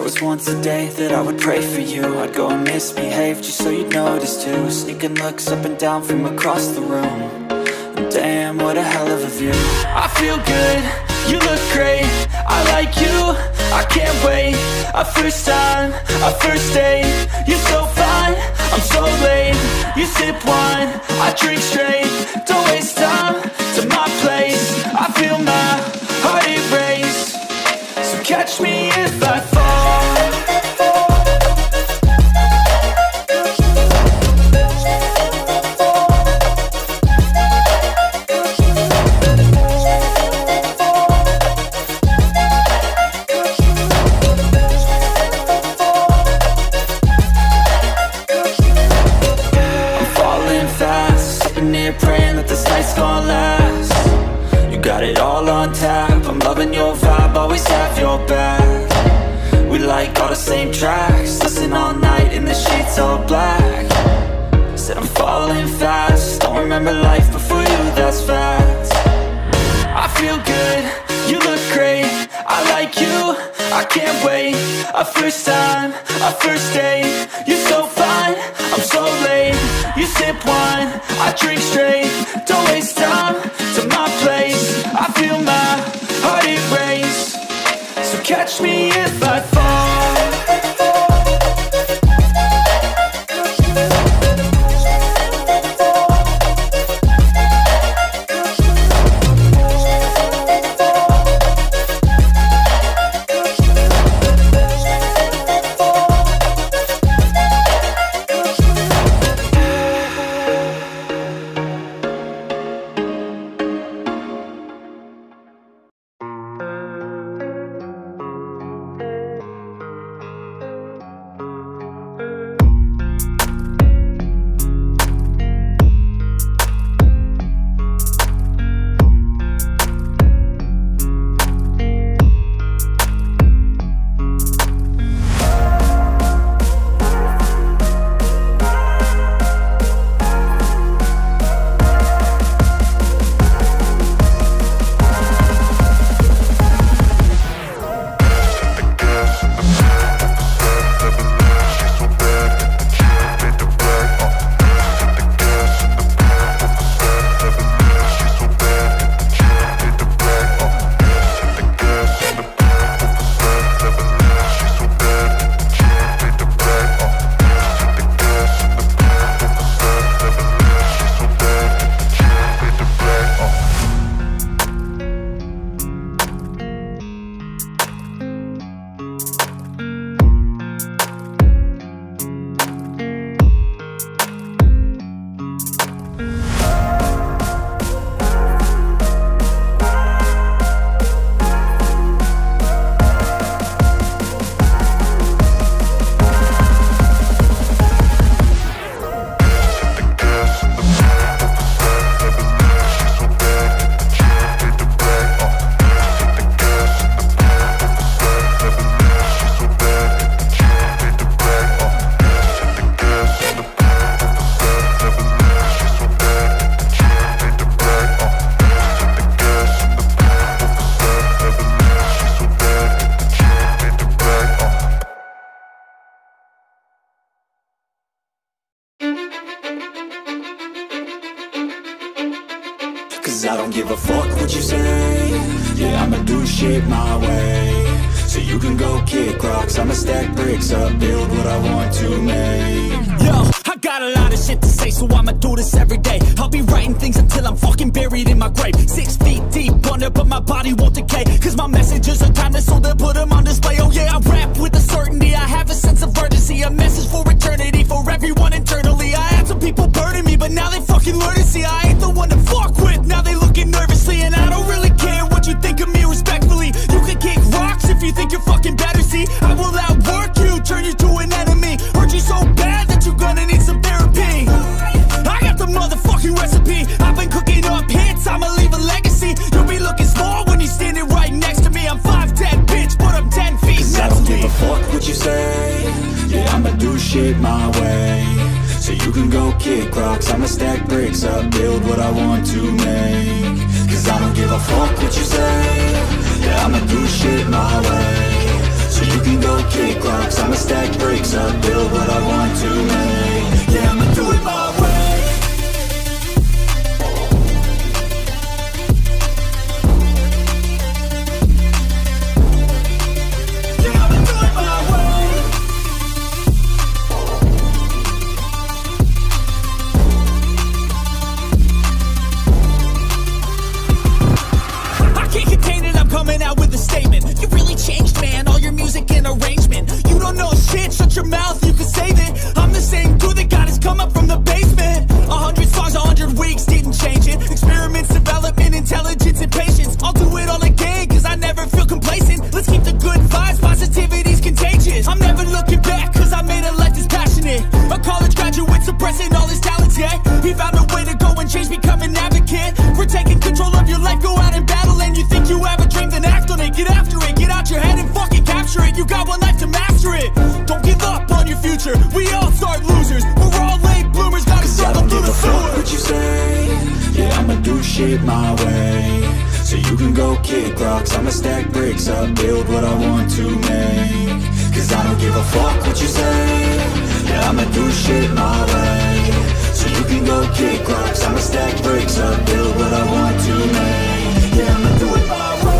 was once a day that I would pray for you. I'd go and misbehave just so you'd notice too. Sneaking looks up and down from across the room. And damn, what a hell of a view. I feel good, you look great, I like you, I can't wait. A first time, a first date, you're so fine, I'm so late. You sip wine, I drink straight, don't waste time to my place. I feel my heart erase, so catch me if I fall. got it all on tap, I'm loving your vibe, always have your back. We like all the same tracks, listen all night in the sheets all black. Said I'm falling fast, don't remember life before you, that's facts. I feel good, you look great, I like you, I can't wait. A first time, a first date, you're so fine, I'm so late. You sip wine, I drink straight, don't waste time to my place. I feel my heart erase, so catch me if I fall. Cause I don't give a fuck what you say. Yeah, I'ma do shit my way. So you can go kick rocks, I'ma stack bricks up, build what I want to make. Yo, I got a lot of shit to say, so I'ma do this every day. I'll be writing things until I'm fucking buried in my grave. 6 feet deep under, but my body won't decay. Cause my messages are timeless, so they'll put them on display. Oh yeah, I rap with a certainty, I have a sense of urgency. A message for eternity, for everyone internally. I had some people burning me, but now they fucking learn to see I ain't the one to fuck with, now they looking nervously. And I don't really care what you think of me, respectfully. You can kick rocks if you think you're fucking better, see. I will outwork you, turn you to an enemy. Hurt you so bad that you're gonna need some therapy. I got the motherfucking recipe, I've been cooking up hits, I'ma leave a legacy. You'll be looking small when you're standing right next to me. I'm 5'10", bitch, but I'm 10 feet. Cause I don't give a fuck what you say. Yeah, I'ma do shit my way. So you can go kick rocks, I'ma stack bricks up, build what I want to make. Cause I don't give a fuck what you say. Yeah, I'ma do shit my way. So you can go kick rocks, I'ma stack bricks up, build what I want to make. Yeah, I'ma do it my way. Changed, man, all your music and arrangement. You don't know shit, shut your mouth, you can save it. I'm the same dude that got his come up from the basement. 100 songs, 100 weeks, didn't change it. Experiments, development, intelligence, and patience. I'll do it all again, cause I never feel complacent. Let's keep the good vibes, positivity's contagious. I'm never looking back, cause I made a life that's passionate. A college graduate suppressing all his talents, yeah. He found a way to go and change, become an advocate. For taking control of your life, go out and battle. shit my way. So you can go kick rocks, I'ma stack bricks up, build what I want to make. Cause I don't give a fuck what you say, yeah, I'ma do shit my way. So you can go kick rocks, I'ma stack bricks up, build what I want to make. Yeah, I'ma do it my way.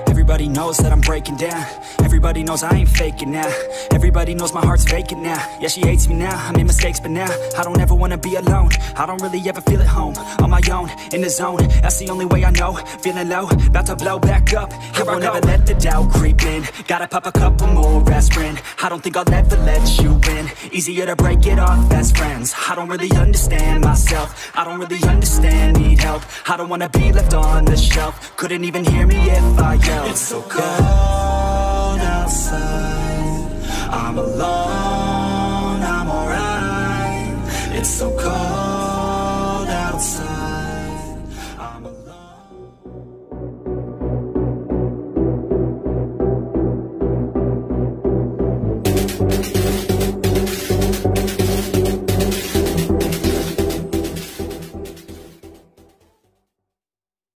Everybody knows that I'm breaking down. Everybody knows I ain't faking now. Everybody knows my heart's vacant now. Yeah, she hates me now, I made mistakes but now I don't ever wanna be alone. I don't really ever feel at home. On my own, in the zone, that's the only way I know. Feeling low, about to blow back up. I won't ever let the doubt creep in. Gotta pop a couple more aspirin. I don't think I'll ever let you in. Easier to break it off as friends. I don't really understand myself. I don't really understand, need help. I don't wanna be left on the shelf. Couldn't even hear me if I yelled. It's so cold outside, I'm alone, I'm alright. It's so